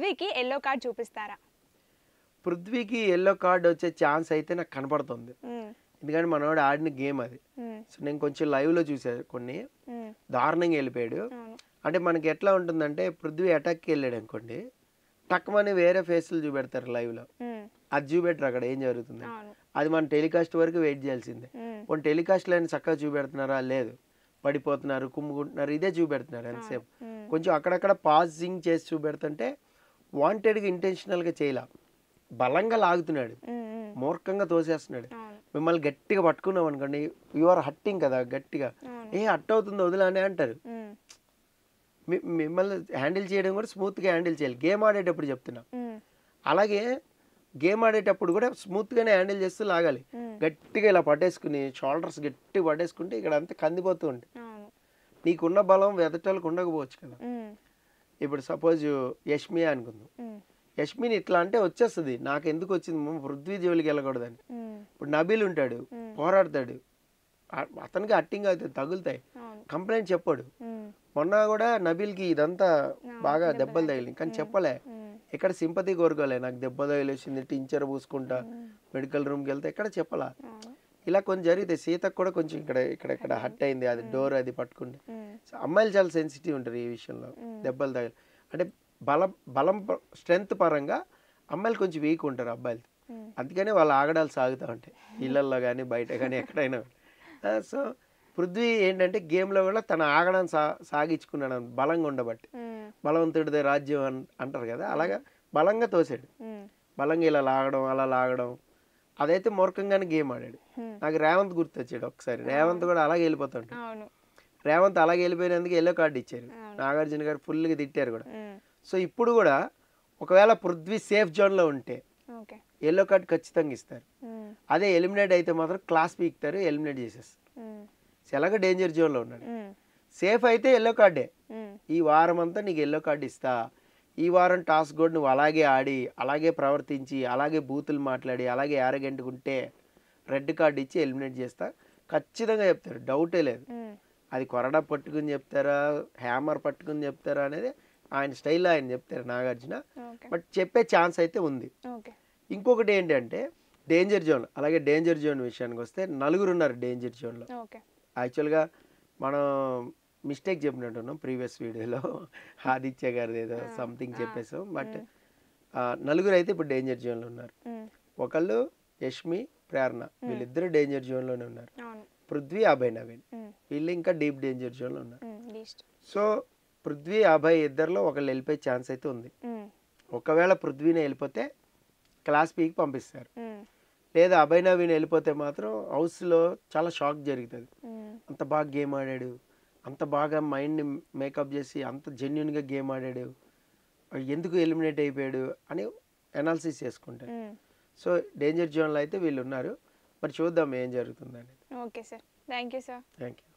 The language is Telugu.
పృథ్వీకి ఎల్లో కార్డ్ చూపిస్తారా? పృథ్వీకి ఎల్లో కార్డ్ వచ్చే ఛాన్స్ అయితే నాకు కనపడుతుంది. ఎందుకంటే మనోడు ఆడిన గేమ్ అది. సో నేను కొంచెం లైవ్లో చూసాను, కొన్ని దారుణంగా వెళ్ళిపోయాడు. అంటే మనకి ఎట్లా ఉంటుందంటే పృథ్వీ అటాక్కి వెళ్ళాడు అనుకోండి, టక్మని వేరే ఫేస్లు చూపెడతారు లైవ్లో, అది చూపెట్టరు అక్కడ ఏం జరుగుతుంది. అది మన టెలికాస్ట్ వరకు వెయిట్ చేయాల్సిందే. కొన్ని టెలికాస్ట్లో చక్కగా చూపెడుతున్నారా, లేదు పడిపోతున్నారు, కుమ్ముకుంటున్నారు, ఇదే చూపెడుతున్నారు ఎంతసేపు. కొంచెం అక్కడక్కడ పాజింగ్ చేసి చూపెడుతుంటే వాంటెడ్గా ఇంటెన్షనల్గా చేయలే, బలంగా లాగుతున్నాడు, మూర్ఖంగా తోసేస్తున్నాడు. మిమ్మల్ని గట్టిగా పట్టుకున్నాం అనుకోండి, యువర్ హట్టింగ్ కదా, గట్టిగా హట్ అవుతుంది వదిలానే అంటారు. మిమ్మల్ని హ్యాండిల్ చేయడం కూడా స్మూత్గా హ్యాండిల్ చేయాలి. గేమ్ ఆడేటప్పుడు చెప్తున్నా, అలాగే గేమ్ ఆడేటప్పుడు కూడా స్మూత్గానే హ్యాండిల్ చేస్తూ లాగాలి. గట్టిగా ఇలా పట్టేసుకుని షోల్డర్స్ గట్టిగా పట్టేసుకుంటే ఇక్కడ అంతా కందిపోతూ ఉంటుంది. నీకున్న బలం ఎదటోళ్ళకి ఉండకపోవచ్చు కదా. ఇప్పుడు సపోజ్ యష్మి అనుకుందాం, యష్మిని ఇట్లా అంటే వచ్చేస్తుంది, నాకు ఎందుకు వచ్చింది పృథ్వీ జోలికి వెళ్ళకూడదని. ఇప్పుడు నబీల్ ఉంటాడు, పోరాడతాడు, అతనికి అట్టింగ్ అవుతుంది, తగులుతాయి, కంప్లైంట్ చెప్పాడు. మొన్న కూడా నబీల్కి ఇదంతా బాగా దెబ్బలు తగిలి, కానీ చెప్పలే, ఎక్కడ సింపతి కోరుకోలే, నాకు దెబ్బ తగిలేసింది, టించర్ పూసుకుంటా మెడికల్ రూమ్కి వెళ్తే ఎక్కడ చెప్పలా. ఇలా కొంచెం జరిగితే సీతకు కూడా కొంచెం ఇక్కడ హట్ అయింది, అది డోర్ అది పట్టుకుంటే. అమ్మాయిలు చాలా సెన్సిటివ్ ఉంటారు ఈ విషయంలో, దెబ్బలు తగిలి అంటే బలం స్ట్రెంగ్త్ పరంగా అమ్మాయిలు కొంచెం వీక్ ఉంటారు అబ్బాయిలు. అందుకనే వాళ్ళు ఆగడాలు సాగుతూ ఉంటాయి ఇళ్లల్లో కానీ బయట కానీ ఎక్కడైనా. సో పృథ్వీ ఏంటంటే గేమ్లో కూడా తన ఆగడాన్ని సాగించుకున్నాడు, బలంగా ఉండబట్టి. బలవంతుడిదే రాజ్యం అంటారు కదా, అలాగా బలంగా తోసాడు. బలంగా ఇలా లాగడం అలా లాగడం, అదైతే మూర్ఖంగానే గేమ్ ఆడాడు. నాకు రేవంత్ గుర్తొచ్చాడు ఒకసారి. రేవంత్ కూడా అలాగే వెళ్ళిపోతుంటాడు. రేవంత్ అలాగే వెళ్ళిపోయినందుకు ఎల్లో కార్డు ఇచ్చారు, నాగార్జున గారు ఫుల్గా తిట్టారు కూడా. సో ఇప్పుడు కూడా ఒకవేళ పృథ్వీ సేఫ్ జోన్లో ఉంటే ఎల్లో కార్డు ఖచ్చితంగా ఇస్తారు. అదే ఎలిమినేట్ అయితే మాత్రం క్లాస్ పీకుతారు, ఎలిమినేట్ చేసేస్తారు. ఎలాగో డేంజర్ జోన్లో ఉన్నాడు. సేఫ్ అయితే ఎల్లో కార్డే, ఈ వారం అంతా నీకు ఎల్లో కార్డు ఇస్తా, ఈ వారం టాస్క్ కూడా నువ్వు అలాగే ఆడి అలాగే ప్రవర్తించి అలాగే బూతులు మాట్లాడి అలాగే యారగెంట్గా ఉంటే రెడ్ కార్డు ఇచ్చి ఎలిమినేట్ చేస్తా ఖచ్చితంగా చెప్తారు, డౌటే లేదు. అది కొరడా పట్టుకుని చెప్తారా, హ్యామర్ పట్టుకుని చెప్తారా అనేది ఆయన స్టైల్లో ఆయన చెప్తారు నాగార్జున. బట్ చెప్పే ఛాన్స్ అయితే ఉంది. ఇంకొకటి ఏంటంటే డేంజర్ జోన్, అలాగే డేంజర్ జోన్ విషయానికి వస్తే నలుగురు ఉన్నారు డేంజర్ జోన్లో. యాక్చువల్గా మనం మిస్టేక్ చెప్పినట్టున్నాం ప్రీవియస్ వీడియోలో, ఆదిత్య గారిది ఏదో సంథింగ్ చెప్పేసాం. బట్ నలుగురు అయితే ఇప్పుడు డేంజర్ జోన్లో ఉన్నారు. ఒకళ్ళు యష్మి, ప్రేరణ, వీళ్ళిద్దరు డేంజర్ జోన్లోనే ఉన్నారు. పృథ్వీ, అభయ్, నవీన్ వీళ్ళు ఇంకా డీప్ డేంజర్ జోన్లో ఉన్నారు. సో పృథ్వీ, అభయ్ ఇద్దరిలో ఒకళ్ళు వెళ్ళిపోయే ఛాన్స్ అయితే ఉంది. ఒకవేళ పృథ్వీనే వెళ్ళిపోతే క్లాస్ పీకి పంపిస్తారు, లేదా అభయ్ నవీన్ వెళ్ళిపోతే మాత్రం హౌస్లో చాలా షాక్ జరుగుతుంది. అంత బాగా గేమ్ ఆడాడు, అంత బాగా మైండ్ని మేకప్ చేసి అంత జెన్యున్గా గేమ్ ఆడాడు, ఎందుకు ఎలిమినేట్ అయిపోయాడు అని అనాలిసిస్ చేసుకుంటారు. సో డేంజర్ జోన్లో అయితే వీళ్ళు ఉన్నారు. మరి చూద్దాం ఏం జరుగుతుంది అనేది. Okay sir, thank you sir. Thank you.